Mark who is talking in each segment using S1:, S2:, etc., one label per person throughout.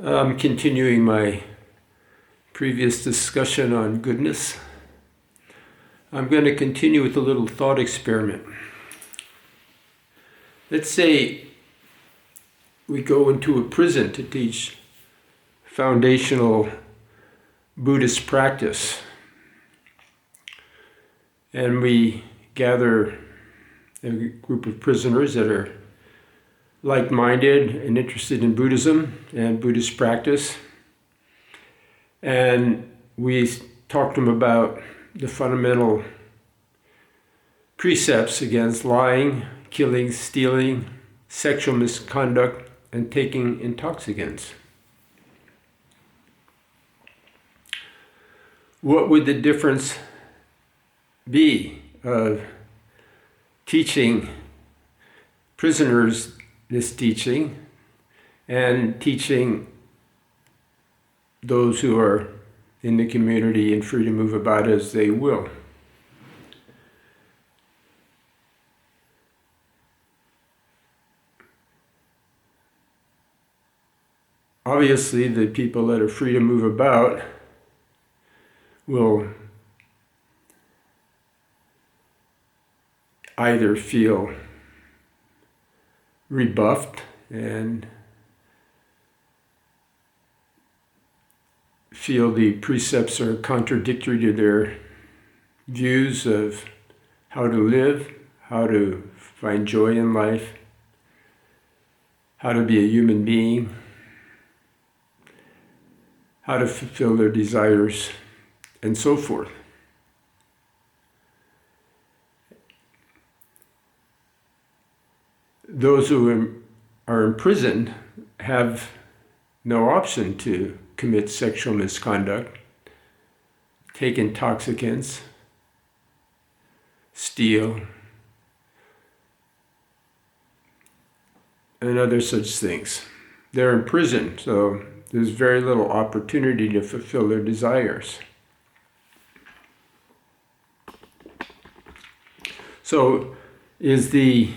S1: I'm continuing my previous discussion on goodness. I'm going to continue with a little thought experiment. Let's say we go into a prison to teach foundational Buddhist practice, and we gather a group of prisoners that are like-minded and interested in Buddhism and Buddhist practice. And we talk to them about the fundamental precepts against lying, killing, stealing, sexual misconduct, and taking intoxicants. What would the difference be of teaching prisoners this teaching and teaching those who are in the community and free to move about as they will? Obviously, the people that are free to move about will either feel rebuffed and feel the precepts are contradictory to their views of how to live, how to find joy in life, how to be a human being, how to fulfill their desires, and so forth. Those who are imprisoned have no option to commit sexual misconduct, take intoxicants, steal, and other such things. They're in prison, so there's very little opportunity to fulfill their desires. So, is the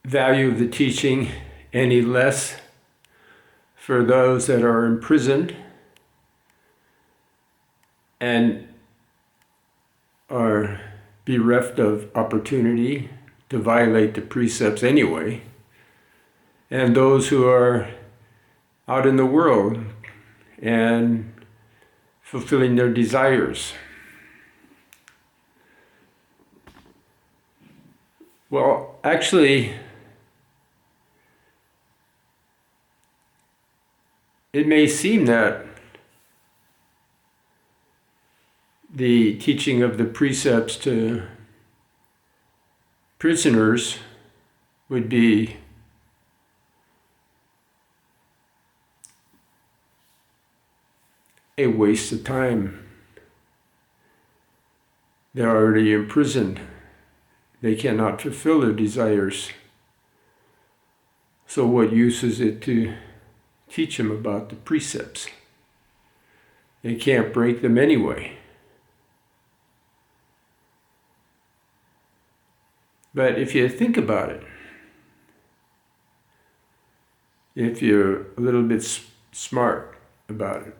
S1: value of the teaching any less for those that are imprisoned and are bereft of opportunity to violate the precepts anyway, and those who are out in the world and fulfilling their desires? Well, actually, it may seem that the teaching of the precepts to prisoners would be a waste of time. They're already imprisoned. They cannot fulfill their desires. So what use is it to teach them about the precepts? They can't break them anyway. But if you think about it, if you're a little bit smart about it,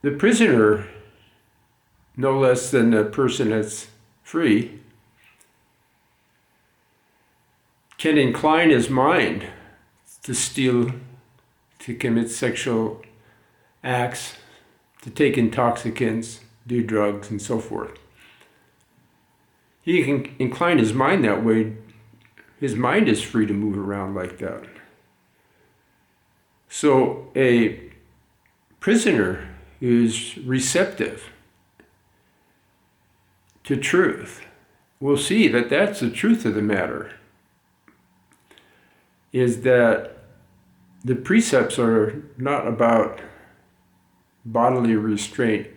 S1: the prisoner, no less than the person that's free, can incline his mind to steal, to commit sexual acts, to take intoxicants, do drugs, and so forth. He can incline his mind that way. His mind is free to move around like that. So a prisoner who's receptive to truth will see that that's the truth of the matter, is that the precepts are not about bodily restraint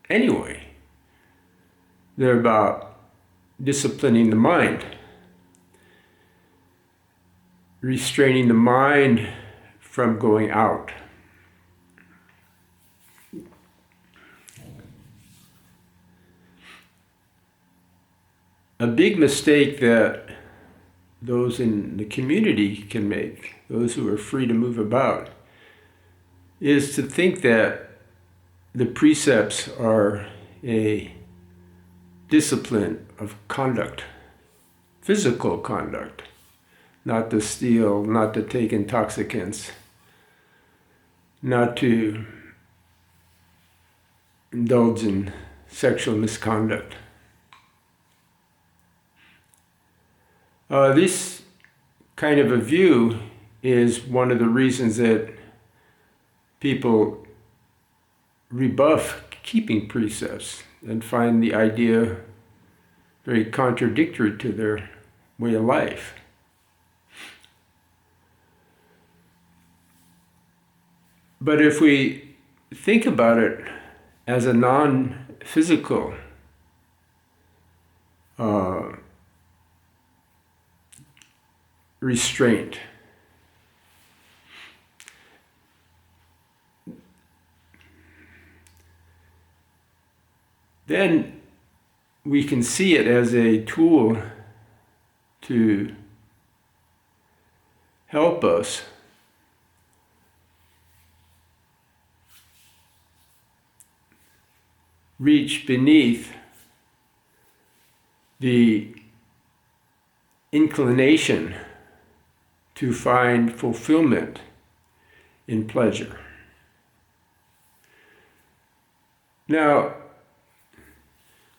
S1: anyway. They're about disciplining the mind, restraining the mind from going out. A big mistake that those in the community can make, those who are free to move about, is to think that the precepts are a discipline of conduct, physical conduct, not to steal, not to take intoxicants, not to indulge in sexual misconduct. This kind of a view is one of the reasons that people rebuff keeping precepts and find the idea very contradictory to their way of life. But if we think about it as a non-physical restraint, then we can see it as a tool to help us reach beneath the inclination to find fulfillment in pleasure. Now,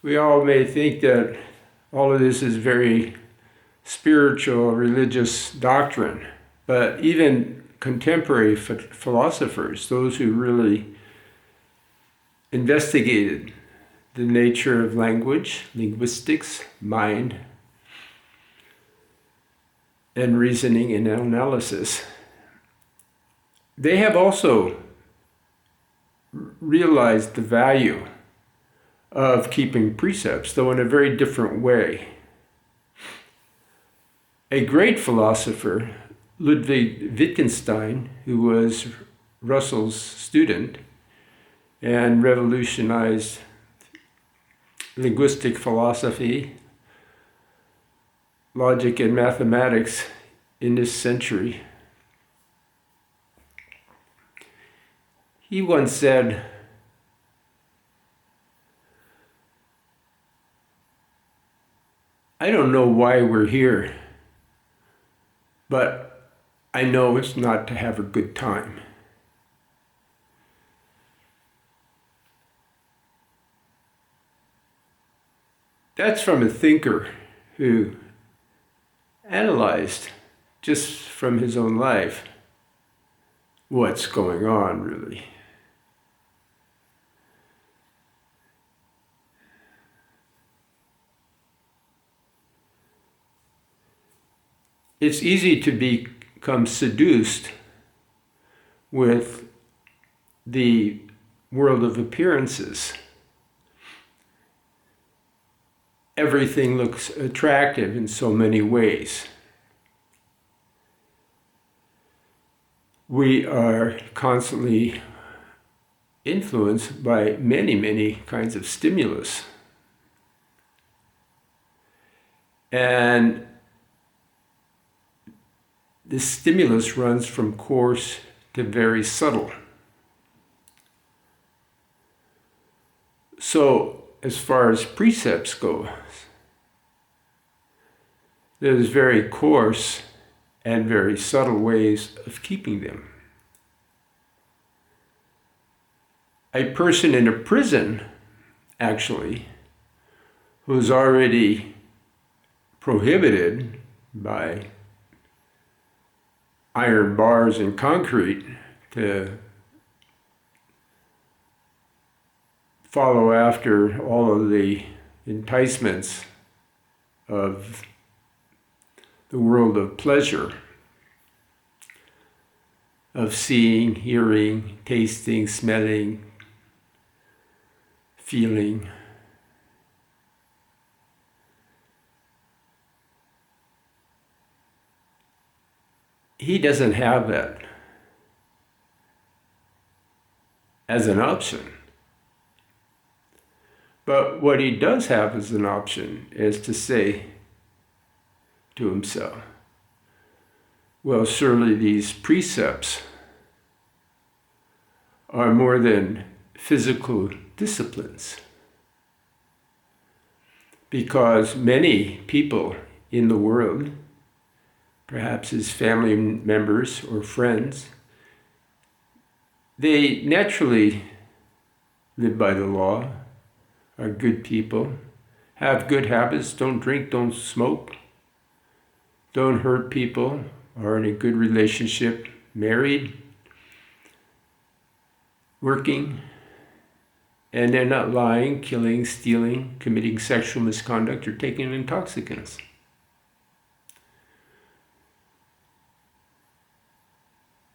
S1: we all may think that all of this is very spiritual, religious doctrine, but even contemporary philosophers, those who really investigated the nature of language, linguistics, mind, and reasoning and analysis, they have also realized the value of keeping precepts, though in a very different way. A great philosopher, Ludwig Wittgenstein, who was Russell's student and revolutionized linguistic philosophy, logic and mathematics in this century, he once said, "I don't know why we're here, but I know it's not to have a good time." That's from a thinker who analyzed, just from his own life, what's going on, really. It's easy to become seduced with the world of appearances. Everything looks attractive in so many ways. We are constantly influenced by many, many kinds of stimulus. And this stimulus runs from coarse to very subtle. So, as far as precepts go, there's very coarse and very subtle ways of keeping them. A person in a prison, actually, who's already prohibited by iron bars and concrete to follow after all of the enticements of the world of pleasure, of seeing, hearing, tasting, smelling, feeling. He doesn't have that as an option. But what he does have as an option is to say, to himself. Well, surely these precepts are more than physical disciplines, because many people in the world, perhaps his family members or friends, they naturally live by the law, are good people, have good habits, don't drink, don't smoke, don't hurt people, are in a good relationship, married, working, and they're not lying, killing, stealing, committing sexual misconduct, or taking intoxicants.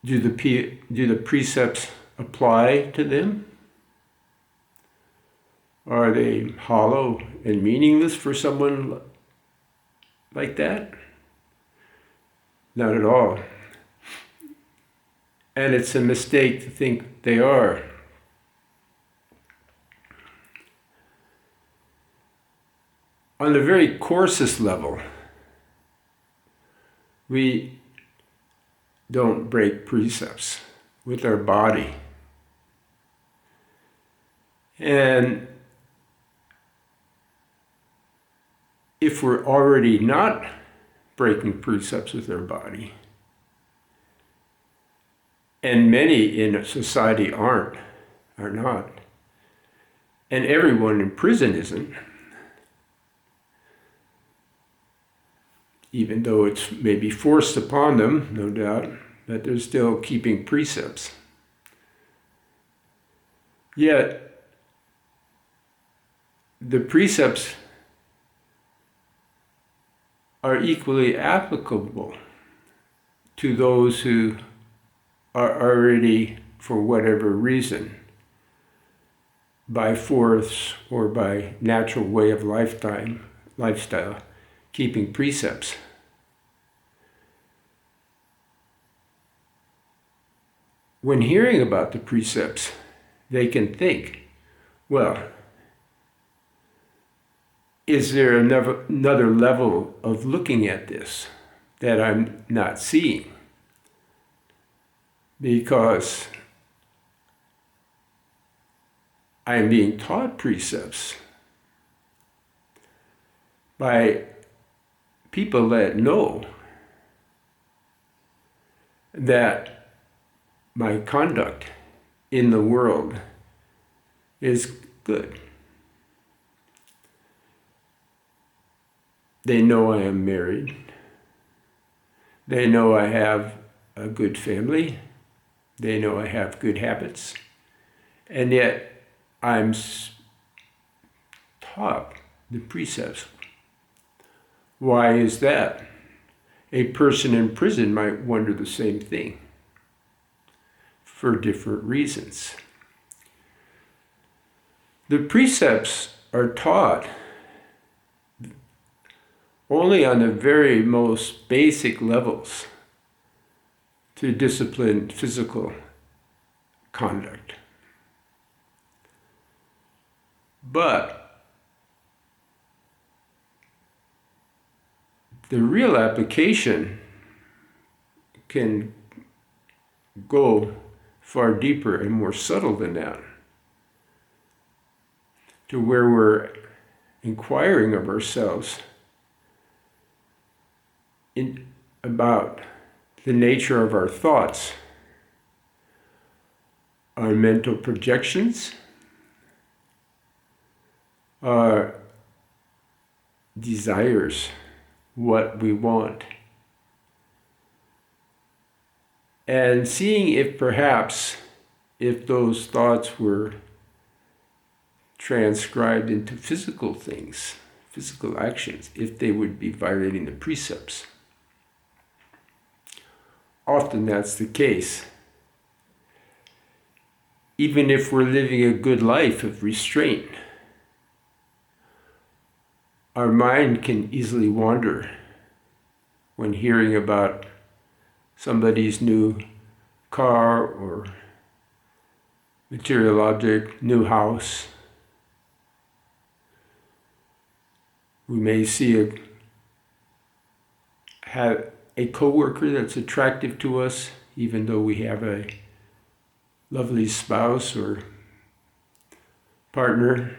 S1: Do the precepts apply to them? Are they hollow and meaningless for someone like that? Not at all. And it's a mistake to think they are. On the very coarsest level, we don't break precepts with our body. And if we're already not breaking precepts with our body, and many in society are not, and everyone in prison isn't, even though it's maybe forced upon them, no doubt, but they're still keeping precepts. Yet, the precepts are equally applicable to those who are already, for whatever reason, by force or by natural way of lifestyle, keeping precepts. When hearing about the precepts, they can think, well, is there another level of looking at this that I'm not seeing? Because I'm being taught precepts by people that know that my conduct in the world is good. They know I am married. They know I have a good family. They know I have good habits. And yet I'm taught the precepts. Why is that? A person in prison might wonder the same thing for different reasons. The precepts are taught only on the very most basic levels to discipline physical conduct. But the real application can go far deeper and more subtle than that, to where we're inquiring of ourselves about the nature of our thoughts, our mental projections, our desires, what we want, and seeing if perhaps if those thoughts were transcribed into physical things, physical actions, if they would be violating the precepts. Often that's the case. Even if we're living a good life of restraint, our mind can easily wander when hearing about somebody's new car or material object, new house. We may see have a coworker that's attractive to us, even though we have a lovely spouse or partner.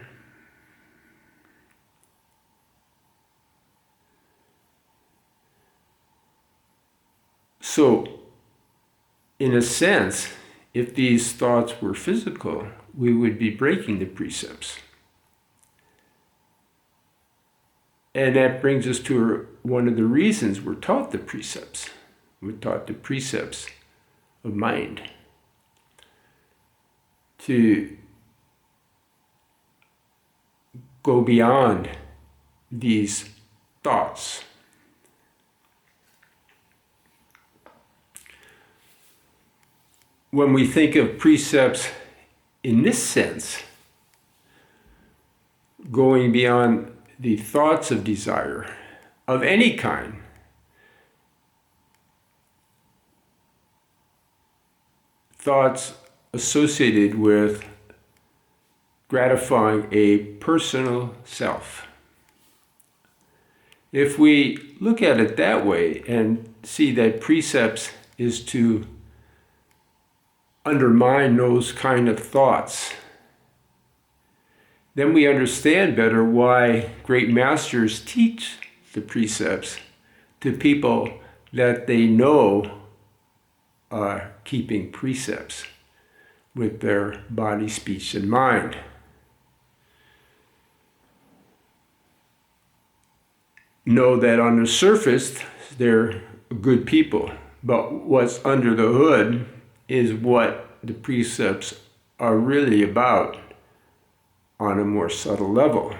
S1: So, in a sense, if these thoughts were physical, we would be breaking the precepts. And that brings us to one of the reasons we're taught the precepts. We're taught the precepts of mind. To go beyond these thoughts. When we think of precepts in this sense, going beyond the thoughts of desire of any kind, thoughts associated with gratifying a personal self. If we look at it that way and see that precepts is to undermine those kind of thoughts, then we understand better why great masters teach the precepts to people that they know are keeping precepts with their body, speech, and mind. Know that on the surface they're good people, but what's under the hood is what the precepts are really about on a more subtle level.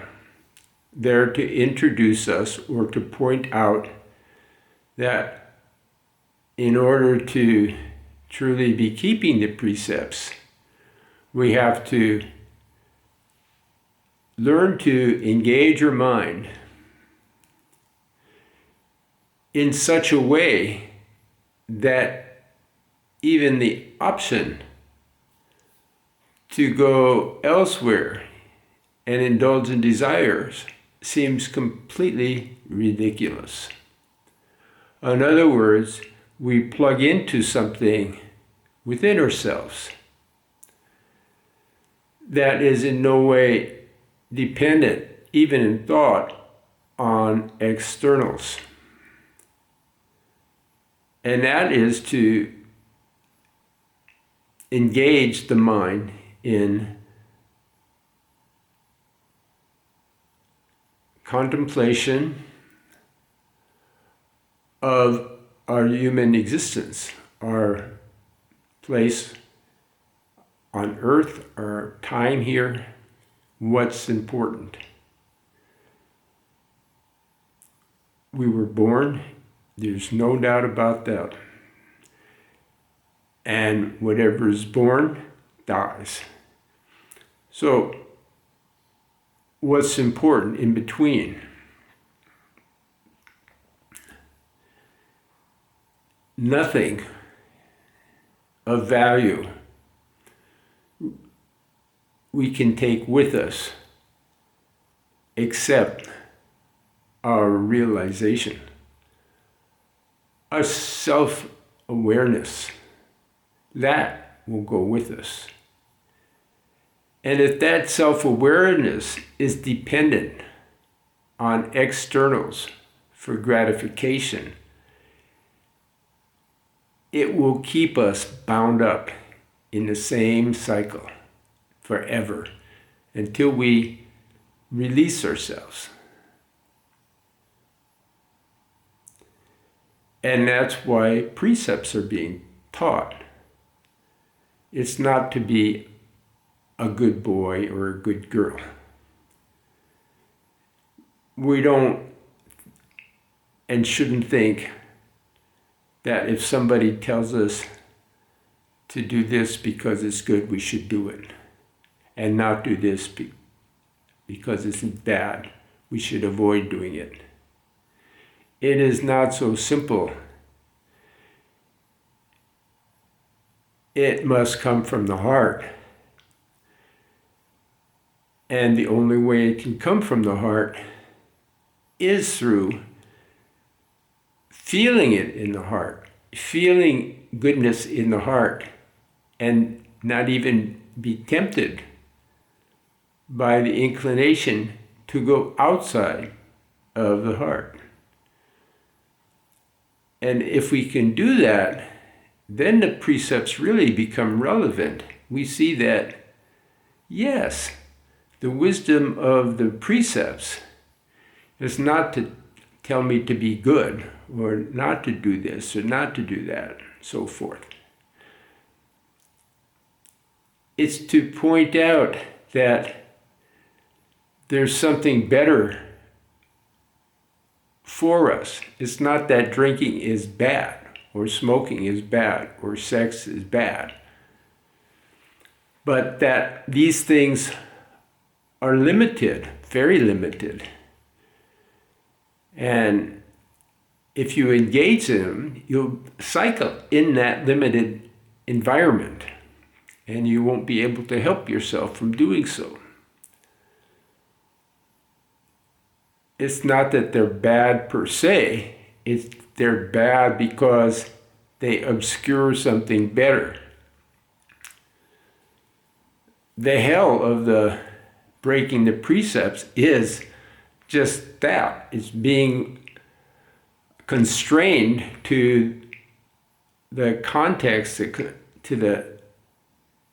S1: They're to introduce us or to point out that in order to truly be keeping the precepts, we have to learn to engage our mind in such a way that even the option to go elsewhere and indulge in desires seems completely ridiculous. In other words, we plug into something within ourselves that is in no way dependent, even in thought, on externals. And that is to engage the mind in contemplation of our human existence, our place on earth, our time here, what's important. We were born, there's no doubt about that. And whatever is born dies. So, what's important in between? Nothing of value we can take with us except our realization, our self-awareness. That will go with us. And if that self-awareness is dependent on externals for gratification, it will keep us bound up in the same cycle forever until we release ourselves. And that's why precepts are being taught. It's not to be a good boy or a good girl. We don't and shouldn't think that if somebody tells us to do this because it's good, we should do it. And not do this because it's bad, we should avoid doing it. It is not so simple. It must come from the heart. And the only way it can come from the heart is through feeling it in the heart, feeling goodness in the heart, and not even be tempted by the inclination to go outside of the heart. And if we can do that, then the precepts really become relevant. We see that, yes, the wisdom of the precepts is not to tell me to be good, or not to do this, or not to do that, so forth. It's to point out that there's something better for us. It's not that drinking is bad, or smoking is bad, or sex is bad, but that these things are limited, very limited. And if you engage in them, you'll cycle in that limited environment, and you won't be able to help yourself from doing so. It's not that they're bad per se, they're bad because they obscure something better. The hell of the breaking the precepts is just that. It's being constrained to the context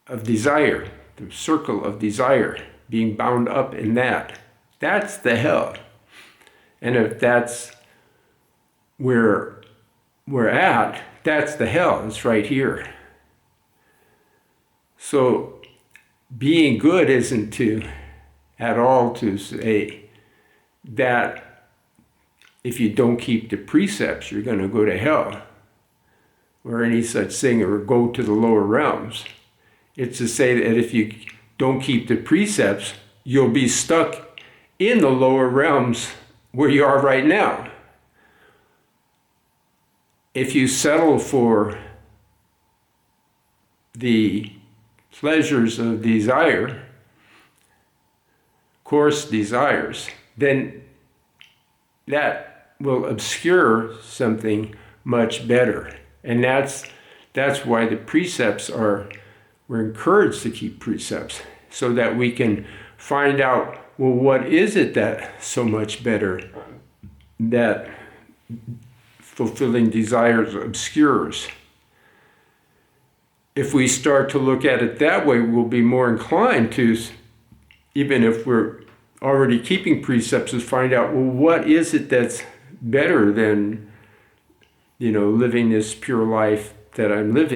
S1: of desire, the circle of desire, being bound up in that. That's the hell. And if that's where we're at, that's the hell. It's right here. So being good isn't at all to say that if you don't keep the precepts, you're going to go to hell, or any such thing, or go to the lower realms. It's to say that if you don't keep the precepts, you'll be stuck in the lower realms where you are right now. If you settle for the pleasures of desire, coarse desires, then that will obscure something much better. And that's why the precepts we're encouraged to keep precepts, so that we can find out, well, what is it that's so much better that fulfilling desires obscures? If we start to look at it that way, we'll be more inclined to, even if we're already keeping precepts, is find out, well, what is it that's better than, living this pure life that I'm living?